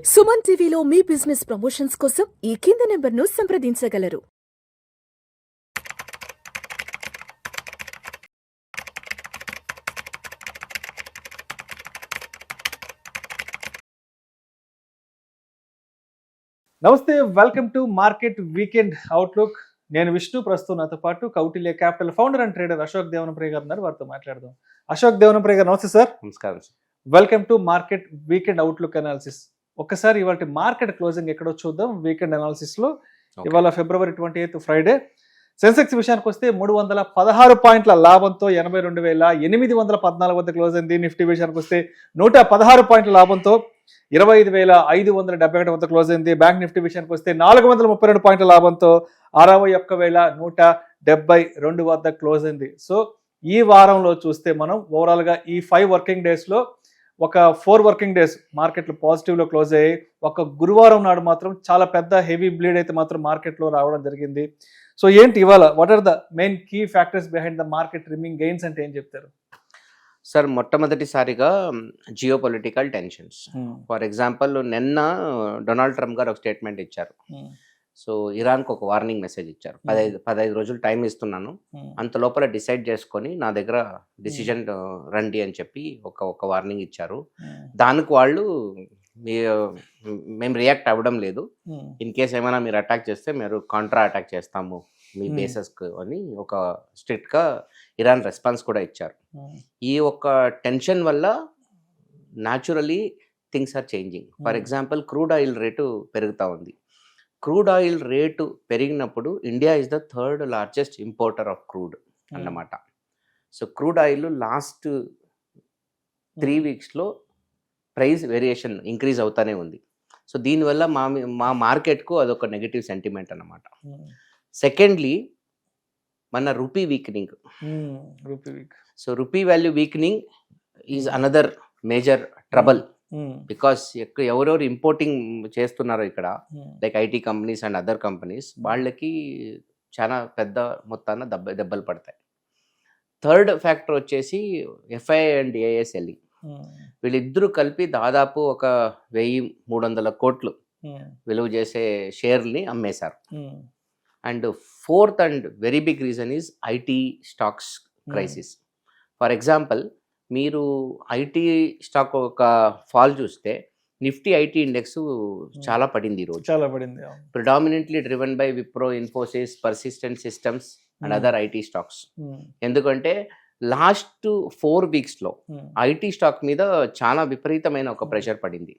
సుమన్ టీవీలో మీ business promotions కోసం ఈ కింది నెంబర్ను సంప్రదించగలరు. నమస్తే, welcome to market weekend outlook. నేను విష్ణు, ప్రస్తుతం నాతో పాటు Kautilya capital founder and trader Ashok Devanapriya garu ఉన్నారు. వారితో మాట్లాడదాం. అశోక్ దేవనప్రియ గారు నమస్తే సార్. నమస్కారం sir. Welcome to market weekend outlook analysis. ఒక్కసారి ఇవాళ మార్కెట్ క్లోజింగ్ ఎక్కడో చూద్దాం. వీకెండ్ అనాలిసిస్ లో ఇవాళ ఫిబ్రవరి 28 ఫ్రైడే. సెన్సెక్స్ విషయానికి వస్తే 316 పాయింట్ల లాభంతో 82,814 వద్ద క్లోజ్ అయింది. నిఫ్టీ విషయానికి వస్తే 116 పాయింట్ల లాభంతో 25,571 వద్ద క్లోజ్ అయింది. బ్యాంక్ నిఫ్టీ విషయానికి వస్తే 432 పాయింట్ల లాభంతో 61,172 వద్ద క్లోజ్ అయింది. సో ఈ వారంలో చూస్తే మనం ఓవరాల్ గా ఈ 5 వర్కింగ్ డేస్ లో ఒక 4 వర్కింగ్ డేస్ మార్కెట్లు పాజిటివ్ లో క్లోజ్ అయ్యాయి. ఒక గురువారం నాడు మాత్రం చాలా పెద్ద హెవీ బ్లీడ్ అయితే మాత్రం మార్కెట్ లో రావడం జరిగింది. సో ఏంటి ఇవాళ what are the main key factors behind the market trimming gains అంటే ఏం చెప్తారు సార్? మొట్టమొదటిసారిగా geopolitical tensions. For example నిన్న డొనాల్డ్ ట్రంప్ గారు ఒక స్టేట్మెంట్ ఇచ్చారు. సో ఇరాన్కి ఒక వార్నింగ్ మెసేజ్ ఇచ్చారు. 15 రోజులు టైం ఇస్తున్నాను, అంత లోపల డిసైడ్ చేసుకొని నా దగ్గర డిసిజన్ రండి అని చెప్పి ఒక వార్నింగ్ ఇచ్చారు. దానికి వాళ్ళు మేము రియాక్ట్ అవ్వడం లేదు, ఇన్ కేస్ ఏమైనా మీరు అటాక్ చేస్తే మీరు కాంట్రా అటాక్ చేస్తాము మీ బేసెస్కి అని ఒక స్ట్రిక్ట్గా ఇరాన్ రెస్పాన్స్ కూడా ఇచ్చారు. ఈ ఒక టెన్షన్ వల్ల naturally things are changing. For example crude oil rate పెరుగుతూ ఉంది. క్రూడ్ ఆయిల్ రేటు పెరిగినప్పుడు India is the 3rd largest importer of crude అన్నమాట. సో క్రూడ్ ఆయిల్ లాస్ట్ 3 వీక్స్లో ప్రైస్ వేరియేషన్ ఇంక్రీజ్ అవుతానే ఉంది. సో దీనివల్ల మా మార్కెట్కు అదొక నెగిటివ్ సెంటిమెంట్ అన్నమాట. సెకండ్లీ మన rupee weakening. So rupee value weakening is another major trouble. Because ఎవరెవరు ఇంపోర్టింగ్ చేస్తున్నారో ఇక్కడ like IT companies and other companies, వాళ్ళకి చాలా పెద్ద మొత్తాన దెబ్బలు పడతాయి. థర్డ్ ఫ్యాక్టర్ వచ్చేసి ఎఫ్ఐ అండ్ ఏఎస్ఎల్ఈ. వీళ్ళిద్దరూ కలిపి దాదాపు ఒక 1,300 కోట్లు విలువ చేసే షేర్ని అమ్మేశారు. And fourth and very big reason is IT stocks crisis. For example మీరు ఐటీ స్టాక్ ఒక ఫాల్ చూస్తే నిఫ్టీ ఐటీ ఇండెక్స్ చాలా పడింది ఈరోజు. చాలా పడింది. Predominantly driven by Wipro, Infosys, Persistent Systems and other IT stocks. ఎందుకంటే లాస్ట్ 4 వీక్స్లో ఐటీ స్టాక్ మీద చాలా విపరీతమైన ఒక ప్రెషర్ పడింది.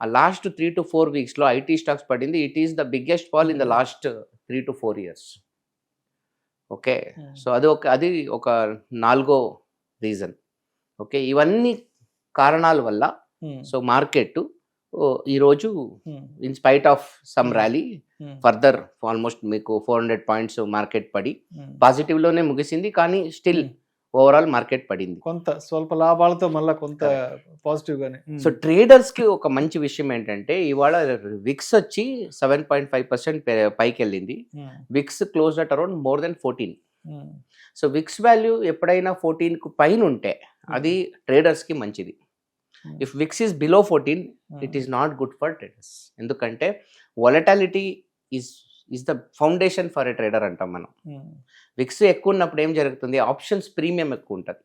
ఆ లాస్ట్ 3 to 4 వీక్స్లో ఐటీ స్టాక్స్ పడింది. It is the biggest fall in the last 3 to 4 years. Okay, so అది ఒక 4వ రీజన్. ఓకే, ఇవన్నీ కారణాల వల్ల సో మార్కెట్ ఈరోజు in spite of some rally further almost మీకు 400 పాయింట్స్ మార్కెట్ పడి పాజిటివ్లోనే ముగిసింది. కానీ స్టిల్ ఓవరాల్ మార్కెట్ పడింది, కొంత స్వల్ప లాభాలతో మళ్ళీ కొంత పాజిటివ్ గానే. సో ట్రేడర్స్ కి ఒక మంచి విషయం ఏంటంటే ఇవాళ విక్స్ వచ్చి 7.5% పైకి వెళ్ళింది. VIX close at around more than 14. So VIX value ఎప్పుడైనా 14 పైన ఉంటే అది ట్రేడర్స్ కి మంచిది. If VIX is below 14 it is not good for traders. ఎందుకంటే volatility is the foundation for a trader అంటాం మనం. విక్స్ ఎక్కువ ఉన్నప్పుడు ఏం జరుగుతుంది, ఆప్షన్స్ ప్రీమియం ఎక్కువ ఉంటుంది.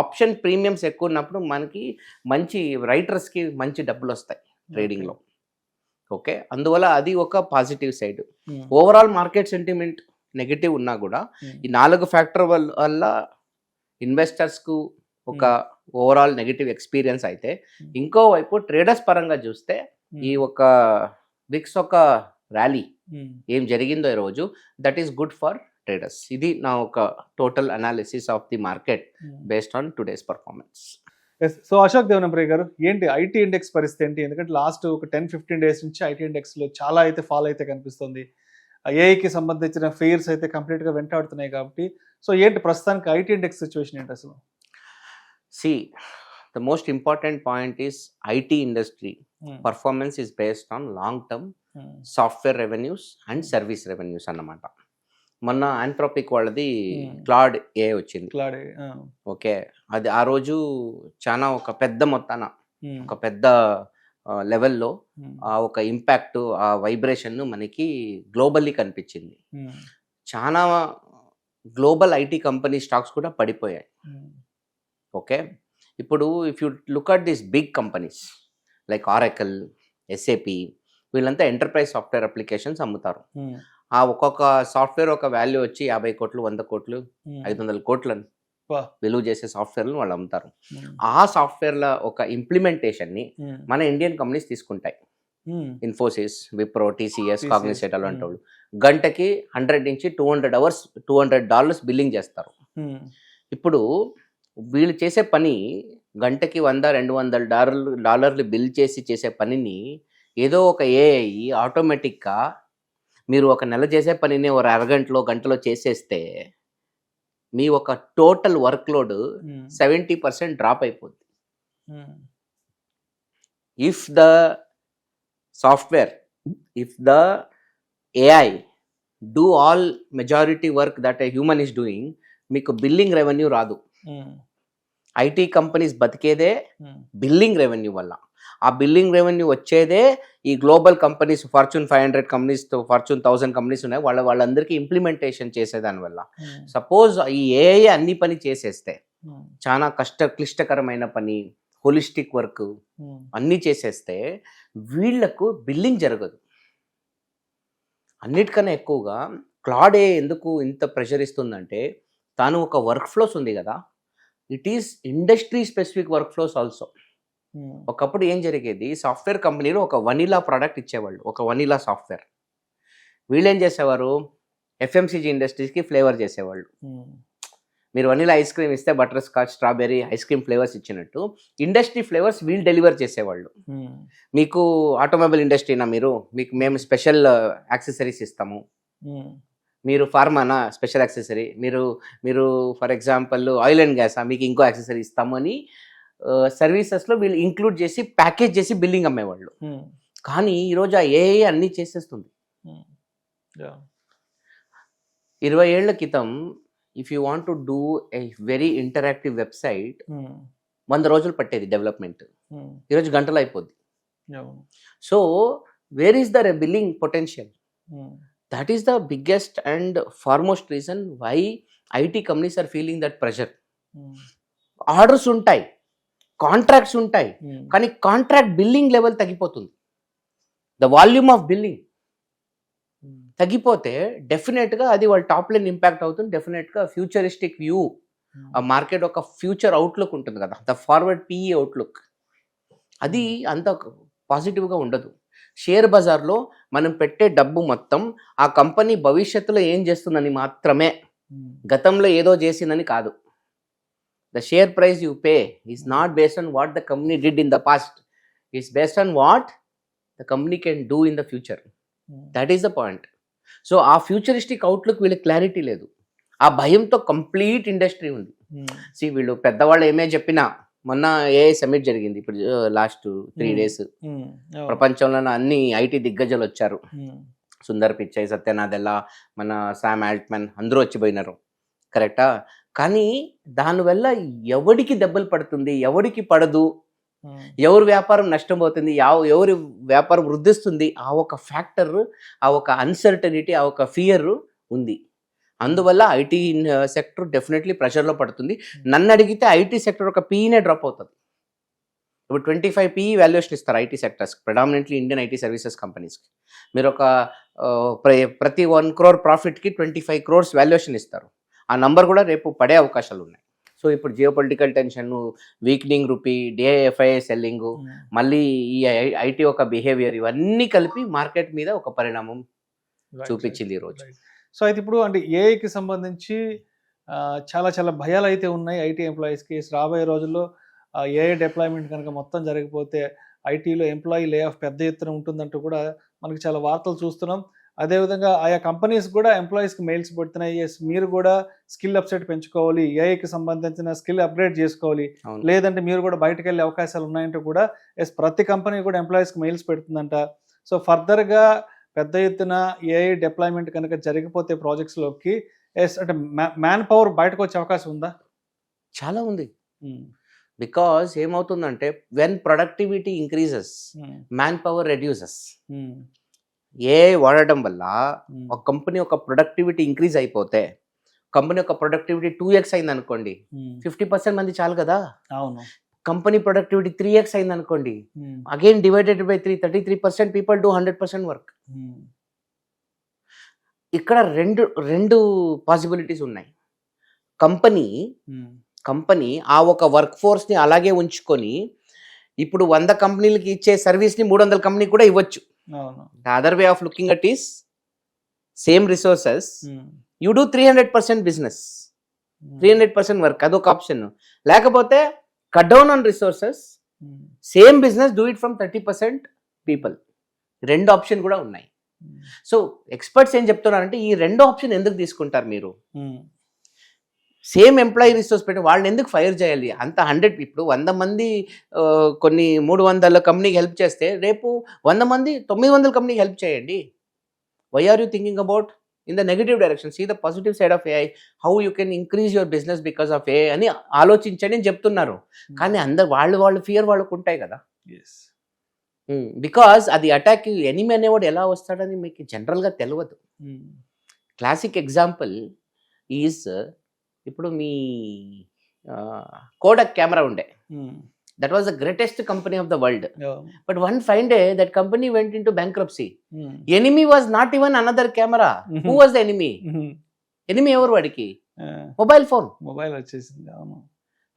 ఆప్షన్ ప్రీమియమ్స్ ఎక్కువ ఉన్నప్పుడు మనకి మంచి రైటర్స్కి మంచి డబ్బులు వస్తాయి ట్రేడింగ్లో. ఓకే, అందువల్ల అది ఒక positive side. Overall market sentiment negative ఉన్నా కూడా ఈ 4 ఫ్యాక్టర్ వల్ల ఇన్వెస్టర్స్కు ఒక ఓవరాల్ నెగిటివ్ ఎక్స్పీరియన్స్ అయితే, ఇంకోవైపు ట్రేడర్స్ పరంగా చూస్తే ఈ ఒక విక్స్ ఒక ర్యాలీ ఏం జరిగిందో ఈరోజు that is good for traders. ఇది నా ఒక total analysis of the market based on today's performance. So Ashok Devanapriya garu, ఏంటి ఐటీ ఇండెక్స్ పరిస్థితి ఏంటి? ఎందుకంటే లాస్ట్ ఒక 10-15 డేస్ నుంచి ఐటీ ఇండెక్స్ లో చాలా అయితే ఫాల్ అయితే కనిపిస్తుంది. ఏఐకి సంబంధించిన ఫెయిర్స్ అయితే కంప్లీట్ గా వెంటాడుతున్నాయి కాబట్టి, సో ఏంటి ప్రస్తుతానికి ఐటీ ఇండెక్స్ సిచ్యువేషన్ ఏంటి అసలు? See the most important point is IT industry performance is based on long term software revenues and service revenues అన్నమాట. మొన్న ఆంథ్రోపిక్ వాళ్ళది క్లాడ్ ఏ వచ్చింది. ఓకే, అది ఆ రోజు చాలా ఒక పెద్ద మొత్తాన ఒక పెద్ద లెవెల్లో ఆ ఒక ఇంపాక్ట్, ఆ వైబ్రేషన్ మనకి గ్లోబల్లీ కనిపించింది. చాలా గ్లోబల్ ఐటీ కంపెనీ స్టాక్స్ కూడా పడిపోయాయి. ఓకే, ఇప్పుడు if you look at this big companies like Oracle, SAP, వీళ్ళంతా ఎంటర్ప్రైజ్ సాఫ్ట్వేర్ అప్లికేషన్స్ అమ్ముతారు. ఆ ఒక్కొక్క సాఫ్ట్వేర్ ఒక వాల్యూ వచ్చి 50 కోట్లు, 100 కోట్లు, 500 కోట్లను విలువ చేసే సాఫ్ట్వేర్లను వాళ్ళు అమ్ముతారు. ఆ సాఫ్ట్వేర్ల ఒక ఇంప్లిమెంటేషన్ని మన ఇండియన్ కంపెనీస్ తీసుకుంటాయి. ఇన్ఫోసిస్, విప్రో, టీసీఎస్, కాగ్నిసెట్ అలాంటి వాళ్ళు గంటకి 100 నుంచి $200 బిల్లింగ్ చేస్తారు. ఇప్పుడు వీళ్ళు చేసే పని గంటకి $100-200 బిల్ చేసే పనిని ఏదో ఒక ఏఐ ఆటోమేటిక్గా మీరు ఒక నెల చేసే పనిని ఒక అరగంటలో, గంటలో చేసేస్తే మీ ఒక టోటల్ వర్క్ లోడ్ 70% డ్రాప్ అయిపోద్ది. If the software, if the AI do all majority work that a human is doing, మీకు బిల్లింగ్ రెవెన్యూ రాదు. ఐటీ కంపెనీస్ బతికేదే బిల్లింగ్ రెవెన్యూ వల్ల. ఆ బిల్లింగ్ రెవెన్యూ వచ్చేదే ఈ global companies, fortune 500 companies, fortune 1000 companies ఉన్నాయి, వాళ్ళందరికీ implementation చేసేదానివల్ల. Suppose ఈ AI అన్ని పని చేసేస్తే, చాలా క్లిష్టకరమైన పని, హోలిస్టిక్ వర్క్ అన్నీ చేసేస్తే వీళ్లకు బిల్లింగ్ జరగదు. అన్నిటికన్నా ఎక్కువగా క్లాడ్ ఏ ఎందుకు ఇంత ప్రెషర్ ఇస్తుందంటే, తాను ఒక వర్క్ ఫ్లోస్ ఉంది కదా, it is industry specific work flows also. ఒకప్పుడు ఏం జరిగేది, సాఫ్ట్వేర్ కంపెనీలో ఒక వనీలా ప్రోడక్ట్ ఇచ్చేవాళ్ళు, ఒక వనీలా సాఫ్ట్వేర్. వీళ్ళు ఏం చేసేవారు, ఎఫ్ఎంసీజీ ఇండస్ట్రీస్కి ఫ్లేవర్ చేసేవాళ్ళు. మీరు వనీలా ఐస్ క్రీమ్ ఇస్తే butter scotch, strawberry ice cream flavours ఇచ్చినట్టు ఇండస్ట్రీ ఫ్లేవర్స్ వీళ్ళు డెలివర్ చేసేవాళ్ళు. మీకు ఆటోమొబైల్ ఇండస్ట్రీనా, మీకు మేము స్పెషల్ యాక్సెసరీస్ ఇస్తాము, మీరు ఫార్మానా స్పెషల్ యాక్సెసరీ, మీరు ఫర్ ఎగ్జాంపుల్ ఆయిల్ అండ్ గ్యాసా, మీకు ఇంకో యాక్సెసరీ ఇస్తాము అని సర్వీసెస్లో వీళ్ళు ఇంక్లూడ్ చేసి ప్యాకేజ్ చేసి బిల్లింగ్ అమ్మేవాళ్ళు. కానీ ఈరోజు ఆ ఏఐ అన్నీ చేసేస్తుంది. 20 ఏళ్ల క్రితం if you want to do a very interactive website 100 రోజులు పట్టేది డెవలప్మెంట్, ఈరోజు గంటలు అయిపోద్ది. So where is the billing potential? That is the biggest and foremost reason why IT companies are feeling that pressure. Orders ఉంటాయి, contracts ఉంటాయి, కానీ contract billing level తగ్గిపోతుంది. The volume of billing తగ్గిపోతే డెఫినెట్గా అది వాళ్ళ టాప్ లైన్ ఇంపాక్ట్ అవుతుంది. డెఫినెట్గా ఫ్యూచరిస్టిక్ వ్యూ, ఆ మార్కెట్ ఒక ఫ్యూచర్ అవుట్లుక్ ఉంటుంది కదా, ద ఫార్వర్డ్ పిఈ అవుట్లుక్, అది అంత పాజిటివ్గా ఉండదు. షేర్ బజార్లో మనం పెట్టే డబ్బు మొత్తం ఆ కంపెనీ భవిష్యత్తులో ఏం చేస్తుందని మాత్రమే, గతంలో ఏదో చేసిందని కాదు. The share price you pay is not based on what the company did in the past. It's based on what the company can do in the future. That is the point. So ఆ futuristic outlook వీళ్ళకి clarity లేదు. ఆ భయంతో complete industry ఉంది. వీళ్ళు పెద్దవాళ్ళు ఏమే చెప్పినా, మొన్న ఏఐ సమిట్ జరిగింది ఇప్పుడు లాస్ట్ 3 days, ప్రపంచంలో అన్ని ఐటీ దిగ్గజాలు వచ్చారు. సుందర్ పిచ్చై, సత్యనాదెల్లా, మన శామ్ ఆల్ట్మన్ అందరూ వచ్చిపోయినారు, కరెక్టా? కానీ దానివల్ల ఎవడికి దెబ్బలు పడుతుంది, ఎవడికి పడదు, ఎవరి వ్యాపారం నష్టం పోతుంది, ఎవరి వ్యాపారం వృద్ధిస్తుంది, ఆ ఒక ఫ్యాక్టర్, ఆ ఒక అన్సర్టనిటీ, ఆ ఒక ఫియర్ ఉంది. అందువల్ల ఐటీ సెక్టర్ డెఫినెట్లీ ప్రెషర్లో పడుతుంది. నన్ను అడిగితే ఐటీ సెక్టర్ ఒక పీనే డ్రాప్ అవుతుంది. ఇప్పుడు 25 PE వాల్యుయేషన్ ఇస్తారు IT sectors, predominantly Indian IT services కంపెనీస్కి. మీరు ఒక ప్రతి 1 crore ప్రాఫిట్కి 25 crores వాల్యుయేషన్ ఇస్తారు. ఆ నంబర్ కూడా రేపు పడే అవకాశాలు ఉన్నాయి. సో ఇప్పుడు geopolitical tension, weakening rupee, డిఐఎఫ్ఐ సెల్లింగ్, మళ్ళీ ఈ ఐటీ ఒక బిహేవియర్, ఇవన్నీ కలిపి మార్కెట్ మీద ఒక పరిణామం చూపించింది ఈరోజు. సో అయితే ఇప్పుడు అంటే ఏఐకి సంబంధించి చాలా చాలా భయాలు అయితే ఉన్నాయి ఐటీ ఎంప్లాయీస్కి. రాబోయే రోజుల్లో ఏఐ డిప్లాయ్మెంట్ కనుక మొత్తం జరిగిపోతే ఐటీలో ఎంప్లాయీ లే ఆఫ్ పెద్ద ఎత్తున ఉంటుందంటూ కూడా మనకి చాలా వార్తలు చూస్తున్నాం. అదేవిధంగా ఆయా కంపెనీస్ కూడా ఎంప్లాయీస్కి మెయిల్స్ పెడుతున్నాయి, ఎస్ మీరు కూడా స్కిల్ అప్సెట్ పెంచుకోవాలి, ఏఐకి సంబంధించిన స్కిల్ అప్గ్రేడ్ చేసుకోవాలి, లేదంటే మీరు కూడా బయటకు వెళ్ళే అవకాశాలు ఉన్నాయంటూ కూడా ఎస్ ప్రతి కంపెనీ కూడా ఎంప్లాయీస్కి మెయిల్స్ పెడుతుందంట. సో ఫర్దర్గా పెద్ద ఎత్తున ఏఐ డిప్లాయ్మెంట్ కనుక జరిగిపోతే ప్రాజెక్ట్స్లోకి ఎస్ అంటే మ్యాన్ పవర్ బయటకు వచ్చే అవకాశం ఉందా? చాలా ఉంది. బికాస్ ఏమవుతుందంటే when productivity increases man power reduces. ఏ వాడడం వల్ల ఒక కంపెనీ ఒక ప్రొడక్టివిటీ ఇంక్రీజ్ అయిపోతే, కంపెనీ యొక్క ప్రొడక్టివిటీ 2x అయింది అనుకోండి, 50% మంది చాలు కదా. అవును. కంపెనీ ప్రొడక్టివిటీ 3x అయింది అనుకోండి, again divided by 3, 33% people do 100% work. ఇక్కడ రెండు పాసిబిలిటీస్ ఉన్నాయి. కంపెనీ ఆ ఒక వర్క్ ఫోర్స్ని అలాగే ఉంచుకొని ఇప్పుడు 100 కంపెనీలకి ఇచ్చే సర్వీస్ని 300 కంపెనీ కూడా ఇవ్వచ్చు. The other way of looking at is same resources, you do 300% business, 300% work, అదొక ఆప్షన్. లేకపోతే cut down on resources, same business do it from 30% people. రెండు ఆప్షన్ కూడా ఉన్నాయి. సో ఎక్స్పర్ట్స్ ఏం చెప్తున్నారంటే ఈ రెండు ఆప్షన్ ఎందుకు తీసుకుంటారు మీరు? సేమ్ ఎంప్లాయీ రిసోర్స్ పెట్టి వాళ్ళని ఎందుకు ఫైర్ చేయాలి? అంత 100 ఇప్పుడు 100 మంది కొన్ని 300 కంపెనీకి హెల్ప్ చేస్తే రేపు 100 మంది 900 కంపెనీకి హెల్ప్ చేయండి. Why are you thinking about in the negative direction? See the positive side of AI, how you can increase your business because of AI అని ఆలోచించండి అని చెప్తున్నారు. కానీ అందరు వాళ్ళు ఫియర్ వాళ్ళకు ఉంటాయి కదా. బికాజ్ అది అటాక్ ఎనిమి అనేవాడు ఎలా వస్తాడని మీకు జనరల్గా తెలియదు. క్లాసిక్ ఎగ్జాంపుల్ ఈజ్ ఇప్పుడు మీ కోడక్ కెమెరా ఉండే, that was the greatest company of the world. But one fine day that company went in to bankruptcy. Enemy was not even another camera. Who was the enemy? Enemy ఎవరు వాడికి? Mobile phone. Mobile వచ్చేసింది.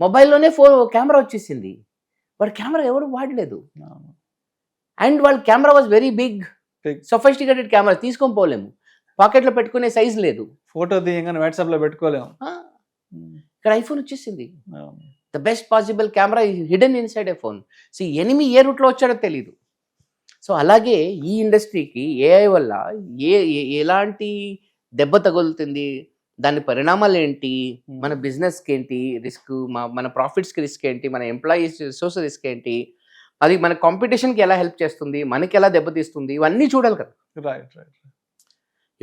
మొబైల్లోనే camera వచ్చేసింది. వాడి camera ఎవరు వాడలేదు. And వాళ్ళ camera was very big, sophisticated camera, తీసుకొని పోలేము, పాకెట్లో పెట్టుకునే సైజ్ లేదు, ఫోటో తీయగానే వాట్సాప్లో పెట్టుకోలేము. ఇక్కడ ఐఫోన్ వచ్చేసింది. The best possible camera hidden inside a phone. So enemy ఏ రూట్లో వచ్చాడో తెలీదు. సో అలాగే ఈ ఇండస్ట్రీకి ఏఐ వల్ల ఎలాంటి దెబ్బ తగులుతుంది, దాని పరిణామాలు ఏంటి, మన బిజినెస్కి ఏంటి రిస్క్, మన ప్రాఫిట్స్కి రిస్క్ ఏంటి, మన ఎంప్లాయీస్ రిసోర్స్ రిస్క్ ఏంటి, అది మన కాంపిటీషన్కి ఎలా హెల్ప్ చేస్తుంది, మనకి ఎలా దెబ్బతీస్తుంది, ఇవన్నీ చూడాలి కదా.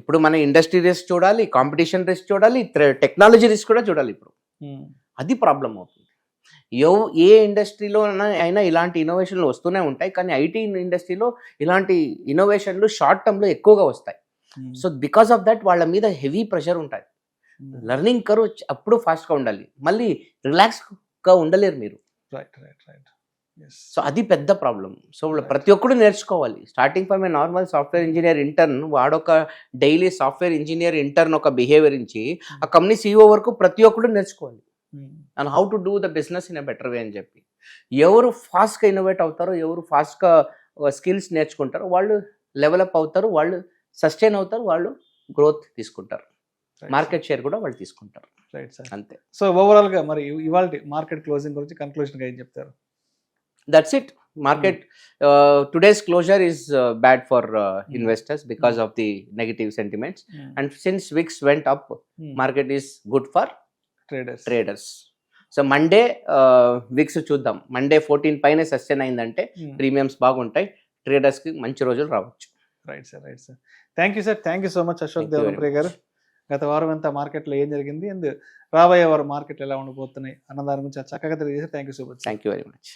ఇప్పుడు మన ఇండస్ట్రీ రిస్క్ చూడాలి, కాంపిటీషన్ రిస్క్ చూడాలి, టెక్నాలజీ రిస్క్ కూడా చూడాలి. ఇప్పుడు అది ప్రాబ్లం అవుతుంది. ఏ ఇండస్ట్రీలో అయినా ఇలాంటి ఇన్నోవేషన్లు వస్తూనే ఉంటాయి, కానీ ఐటీ ఇండస్ట్రీలో ఇలాంటి ఇన్నోవేషన్లు షార్ట్ టర్మ్లో ఎక్కువగా వస్తాయి. సో బికాస్ ఆఫ్ దట్ వాళ్ళ మీద హెవీ ప్రెషర్ ఉంటుంది. లెర్నింగ్ కర్వ్ అప్పుడు ఫాస్ట్గా ఉండాలి, మళ్ళీ రిలాక్స్గా ఉండలేరు మీరు. సో అది పెద్ద ప్రాబ్లం. సో ప్రతి ఒక్కరు నేర్చుకోవాలి. Starting from A normal software engineer intern, వాడొక డైలీ సాఫ్ట్వేర్ ఇంజనీర్ ఇంటర్న్ ఒక బిహేవియర్ నుంచి ఆ కంపెనీ CEO వరకు ప్రతి ఒక్కరు నేర్చుకోవాలి. And how to do the business in a better way అని చెప్పి. ఎవరు ఫాస్ట్గా ఇన్నోవేట్ అవుతారో, ఎవరు ఫాస్ట్గా స్కిల్స్ నేర్చుకుంటారో వాళ్ళు లెవెలప్ అవుతారు, వాళ్ళు సస్టైన్ అవుతారు, వాళ్ళు గ్రోత్ తీసుకుంటారు, మార్కెట్ షేర్ కూడా వాళ్ళు తీసుకుంటారు. రైట్ సార్, అంతే. సో ఓవరాల్గా మరి ఇవాళ మార్కెట్ క్లోజింగ్ గురించి కన్క్లూషన్గా ఏం చెప్తారు? That's it. Market today's closure is bad for investors because of the negative sentiments. And since VIX went up, market is good for traders. So Monday VIX చూద్దాం. Monday 14 పైన sustain అయిందంటే premiums బాగుంటాయి, traders కి మంచి రోజులు రావచ్చు. Right sir. Thank you sir, thank you so much Ashok Devarapriya garu. గత వారం అంతా మార్కెట్లో ఏం జరిగింది, అండ్ రాబోయే వారం మార్కెట్లు ఎలా ఉండబోతున్నాయి అన్న దాని గురించి చక్కగా తెలియజేశారు. Thank you so much. Thank you very much.